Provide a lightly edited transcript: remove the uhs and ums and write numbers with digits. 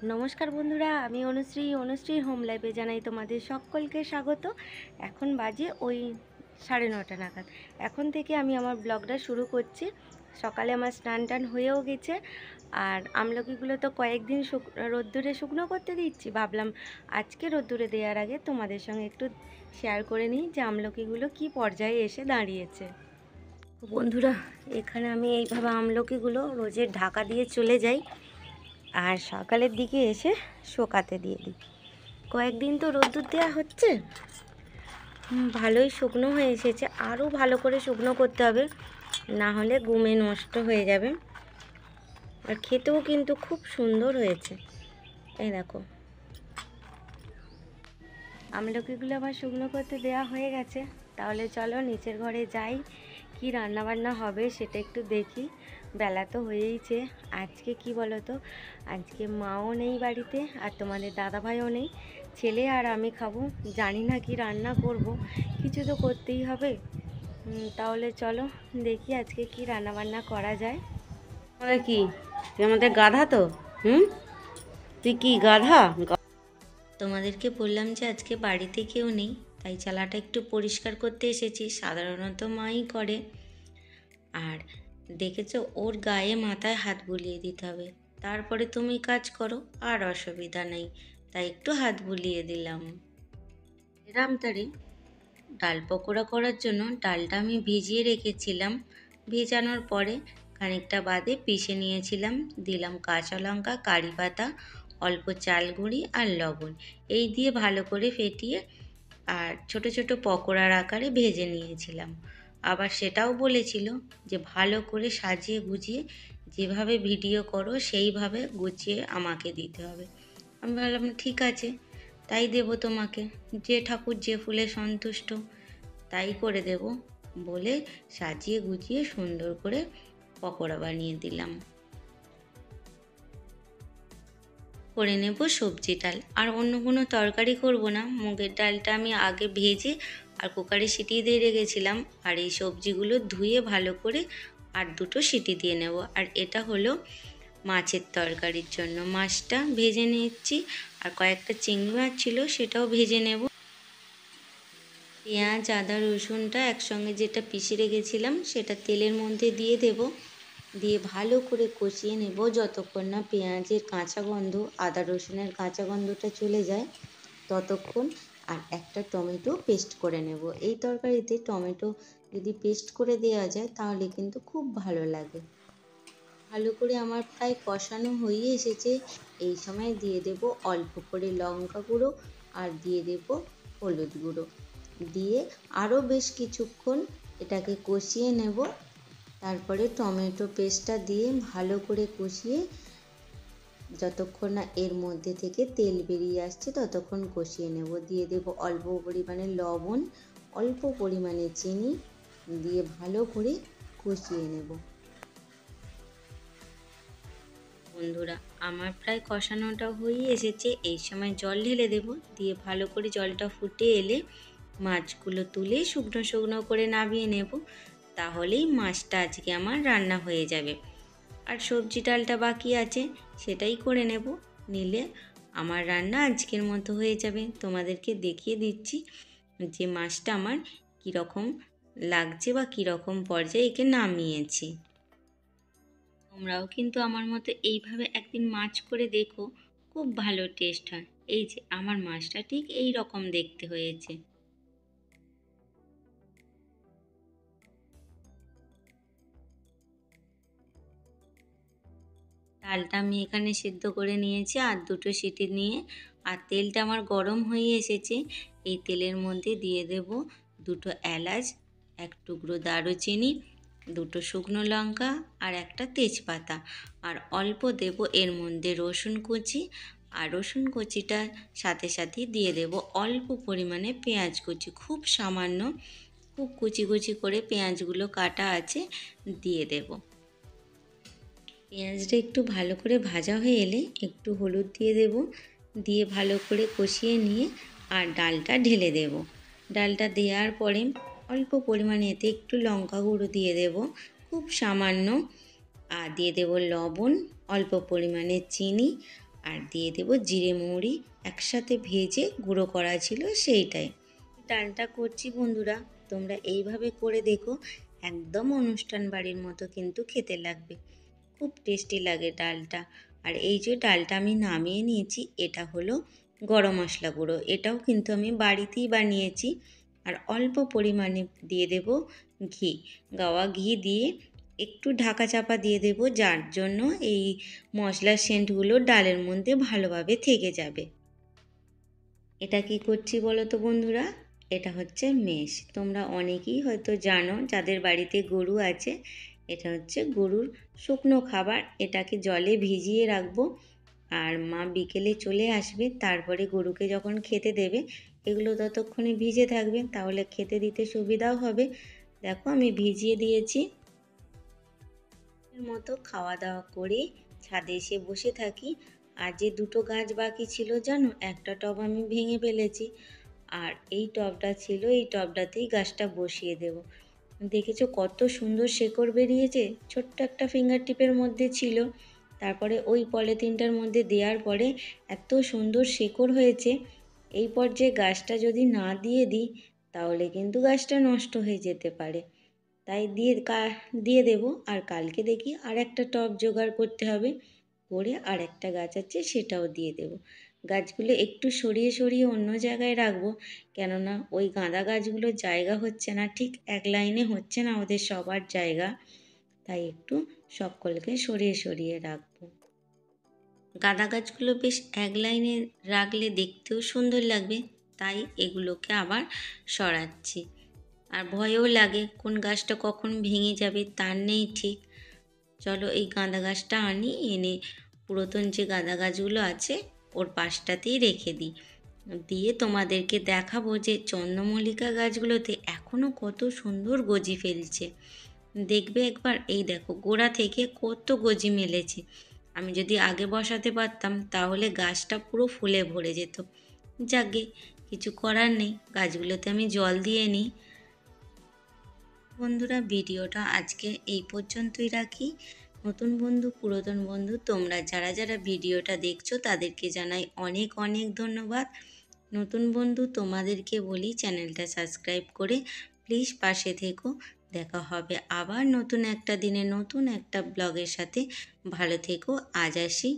নমস্কার বন্ধুরা, আমি অনুশ্রীর হোম লাইফে জানাই তোমাদের সকলকে স্বাগত। এখন বাজে ওই 9:30 নাগাদ। এখন থেকে আমি আমার ব্লগটা শুরু করছি। সকালে আমার স্নান টান হয়েও গেছে, আর আমলকিগুলো তো কয়েকদিন রোদ্দুরে শুকনো করতে দিচ্ছি। ভাবলাম আজকে রোদ্দুরে দেওয়ার আগে তোমাদের সঙ্গে একটু শেয়ার করে নিই যে আমলকিগুলো কি পর্যায়ে এসে দাঁড়িয়েছে। তো বন্ধুরা, এখানে আমি এইভাবে আমলকিগুলো রোজের ঢাকা দিয়ে চলে যাই, আর সকালের দিকে এসে শোকাতে দিয়ে দিই। কয়েকদিন তো রোদ্দুর দেওয়া হচ্ছে, ভালোই শুকনো হয়ে এসেছে। আরও ভালো করে শুকনো করতে হবে, না হলে গুমে নষ্ট হয়ে যাবে। আর খেতেও কিন্তু খুব সুন্দর হয়েছে। এই দেখো, আমলকিগুলো আবার শুকনো করতে দেওয়া হয়ে গেছে। তাহলে চলো নিচের ঘরে যাই, কি রান্নাবান্না হবে সেটা একটু দেখি। বেলা তো হয়েইছে। আজকে কি বলো তো, আজকে মাও নেই বাড়িতে, আর তোমাদের দাদাভাইও নেই। ছেলে আর আমি খাবো। জানি না কি রান্না করব, কিছু তো করতেই হবে। তাহলে চলো দেখি আজকে কি রান্নাবান্না করা যায়। আমাদের কি তুই আমাদের গাধা তো? হুম, তুই কি গাধা? তোমাদেরকে বললাম যে আজকে বাড়িতে কেউ নেই, তাই চালাটা একটু পরিষ্কার করতে এসেছি। সাধারণত মাই করে। আর দেখেছো, ওর গায়ে মাথায় হাত বুলিয়ে দিতে হবে, তারপরে তুমি কাজ করো, আর অসুবিধা নেই। তাই একটু হাত বুলিয়ে দিলাম। এরাম তারে ডাল পকোড়া করার জন্য ডালটা আমি ভিজিয়ে রেখেছিলাম। ভেজানোর পরে খানিকটা বাদে পিষে নিয়েছিলাম। দিলাম কাঁচা লঙ্কা, কারি পাতা, অল্প চাল গুঁড়ি আর লবণ। এই দিয়ে ভালো করে ফেটিয়ে আর ছোট ছোট পকোড়ার আকারে ভেজে নিয়েছিলাম। আবার সেটাও বলেছিল যে ভালো করে সাজিয়ে গুজিয়ে যেভাবে ভিডিও করো সেইভাবে গুছিয়ে আমাকে দিতে হবে। আমি ভাবলাম ঠিক আছে, তাই দেব তোমাকে। যে ঠাকুর যে ফুলে সন্তুষ্ট তাই করে দেব বলে সাজিয়ে গুজিয়ে সুন্দর করে পকোড়া বানিয়ে দিলাম। করে নেব সবজি ডাল, আর অন্য কোনো তরকারি করব না। মুগের ডালটা আমি আগে ভেজে আর কুকারে সিটি দিয়ে রেখেছিলাম, আর এই সবজিগুলো ধুয়ে ভালো করে আর দুটো সিটি দিয়ে নেব। আর এটা হলো মাছের তরকারির জন্য। মাছটা ভেজে নিচ্ছি, আর কয়েকটা চিংড়ি মাছ ছিল সেটাও ভেজে নেব। পেঁয়াজ, আদা, রসুনটা একসঙ্গে যেটা পিষে রেখেছিলাম সেটা তেলের মধ্যে দিয়ে দেব। দিয়ে ভালো করে কষিয়ে নেব যতক্ষণ না পেঁয়াজের কাঁচা গন্ধ, আদা রসুনের কাঁচা গন্ধটা চলে যায় ততক্ষণ। আর একটা টমেটো পেস্ট করে নেব। এই তরকারিতে টমেটো যদি পেস্ট করে দেওয়া যায় তাহলে কিন্তু খুব ভালো লাগে। ভালো করে আমার প্রায় কষানো হয়ে এসেছে। এই সময় দিয়ে দেব অল্প করে লঙ্কা গুঁড়ো, আর দিয়ে দেব হলুদ গুঁড়ো। দিয়ে আরও বেশ কিছুক্ষণ এটাকে কষিয়ে নেব। তারপরে টমেটো পেস্টটা দিয়ে ভালো করে কষিয়ে যতক্ষণ না এর মধ্যে থেকে তেল বেরিয়ে আসছে ততক্ষণ কষিয়ে নেব। দিয়ে দেব অল্প পরিমাণে লবণ, অল্প পরিমাণে চিনি, দিয়ে ভালো করে কষিয়ে নেব। বন্ধুরা, আমার প্রায় কষানোটা হয়ে এসেছে। এই সময় জল ঢেলে দেব। দিয়ে ভালো করে জলটা ফুটে এলে মাছগুলো তুলে শুকনো শুকনো করে নামিয়ে নেব। তাহলেই মাছটা আজকে আমার রান্না হয়ে যাবে। আর সবজি ডালটা বাকি আছে, সেটাই করে নেব। নিলে আমার রান্না আজকের মতো হয়ে যাবে। তোমাদেরকে দেখিয়ে দিচ্ছি যে মাছটা আমার কীরকম লাগছে বা কীরকম পর্যায়ে একে নামিয়েছি। তোমরাও কিন্তু আমার মতো এইভাবে একদিন মাছ করে দেখো, খুব ভালো টেস্ট হয়। এই যে আমার মাছটা ঠিক এই রকম দেখতে হয়েছে। ডালটা আমি এখানে সিদ্ধ করে নিয়েছি আর দুটো সিটি নিয়ে, আর তেলটা আমার গরম হয়ে এসেছে। এই তেলের মধ্যে দিয়ে দেব দুটো এলাচ, এক টুকরো দারুচিনি, দুটো শুকনো লঙ্কা আর একটা তেজপাতা। আর অল্প দেব এর মধ্যে রসুন কুচি, আর রসুন কুচিটার সাথে সাথে দিয়ে দেব অল্প পরিমাণে পেঁয়াজ কুচি, খুব সামান্য, খুব কুচি কুচি করে পেঁয়াজগুলো কাটা আছে, দিয়ে দেব। পেঁয়াজটা একটু ভালো করে ভাজা হয়ে এলে একটু হলুদ দিয়ে দেব। দিয়ে ভালো করে কষিয়ে নিয়ে আর ডালটা ঢেলে দেব। ডালটা দেওয়ার পরে অল্প পরিমাণে এতে একটু লঙ্কা গুঁড়ো দিয়ে দেব, খুব সামান্য। আর দিয়ে দেব লবণ, অল্প পরিমাণে চিনি, আর দিয়ে দেব জিরে মৌরি একসাথে ভেজে গুঁড়ো করা ছিল সেইটাই। ডালটা করছি বন্ধুরা, তোমরা এইভাবে করে দেখো, একদম অনুষ্ঠান বাড়ির মতো কিন্তু খেতে লাগবে, খুব টেস্টি লাগে ডালটা। আর এই যে ডালটা আমি নামিয়ে নিয়েছি, এটা হলো গরম মশলা গুঁড়ো, এটাও কিন্তু আমি বাড়িতেই বানিয়েছি। আর অল্প পরিমাণে দিয়ে দেব ঘি, গাওয়া ঘি দিয়ে একটু ঢাকা চাপা দিয়ে দেব, যার জন্য এই মশলার সেন্টগুলো ডালের মধ্যে ভালোভাবে থেকে যাবে। এটা কি করছি বলো তো বন্ধুরা, এটা হচ্ছে মেষ। তোমরা অনেকেই হয়তো জানো যাদের বাড়িতে গরু আছে, এটা হচ্ছে গরুর শুকনো খাবার। এটাকে জলে ভিজিয়ে রাখবো, আর মা বিকেলে চলে আসবে, তারপরে গরুকে যখন খেতে দেবে এগুলো ততক্ষণে ভিজে থাকবে, তাহলে খেতে দিতে সুবিধাও হবে। দেখো আমি ভিজিয়ে দিয়েছি। এর মতো খাওয়া দাওয়া করে ছাদে এসে বসে থাকি। আর যে দুটো গাছ বাকি ছিল জানো, একটা টব আমি ভেঙে ফেলেছি, আর এই টবটা ছিল, এই টবটাতেই গাছটা বসিয়ে দেব। দেখেছো কত সুন্দর শেকড় বেরিয়েছে, ছোট্ট একটা ফিঙ্গার টিপের মধ্যে ছিল, তারপরে ওই পলিথিনটার মধ্যে দেওয়ার পরে এত সুন্দর শেকড় হয়েছে। এই পর্যায়ে গাছটা যদি না দিয়ে দিই তাহলে কিন্তু গাছটা নষ্ট হয়ে যেতে পারে, তাই দিয়ে দেব। আর কালকে দেখি আর একটা টব জোগাড় করতে হবে, করে আর একটা গাছ আছে সেটাও দিয়ে দেব। গাছগুলো একটু সরিয়ে সরিয়ে অন্য জায়গায় রাখবো, কেননা ওই গাঁদা গাছগুলোর জায়গা হচ্ছে না, ঠিক এক লাইনে হচ্ছে না ওদের সবার জায়গা, তাই একটু সকলকে সরিয়ে সরিয়ে রাখবো। গাঁদা গাছগুলো বেশ এক লাইনে রাখলে দেখতেও সুন্দর লাগবে, তাই এগুলোকে আবার সরাচ্ছি। আর ভয়ও লাগে কোন গাছটা কখন ভেঙে যাবে তার নেই ঠিক। চলো এই গাঁদা গাছটা আনি, এনে পুরাতন যে গাঁদা গাছগুলো আছে ওর পাশটাতেই রেখে দিই, দিয়ে তোমাদেরকে দেখাবো যে চন্দ্রমল্লিকা গাছগুলোতে এখনও কত সুন্দর গজি ফেলছে। দেখবে একবার, এই দেখো গোড়া থেকে কত গজি মেলেছে। আমি যদি আগে বসাতে পারতাম তাহলে গাছটা পুরো ফুলে ভরে যেত। যাকগে, কিছু করার নেই, গাছগুলোতে আমি জল দিয়ে নিই। বন্ধুরা ভিডিওটা আজকে এই পর্যন্তই রাখি। নতুন বন্ধু পুরাতন বন্ধু তোমরা যারা যারা ভিডিওটা দেখছো তাদেরকে জানাই অনেক অনেক ধন্যবাদ। নতুন বন্ধু তোমাদেরকে বলি চ্যানেলটা সাবস্ক্রাইব করে প্লিজ পাশে থেকো। দেখা হবে আবার নতুন একটা দিনে নতুন একটা ব্লগের সাথে। ভালো থেকো, আজ আসি।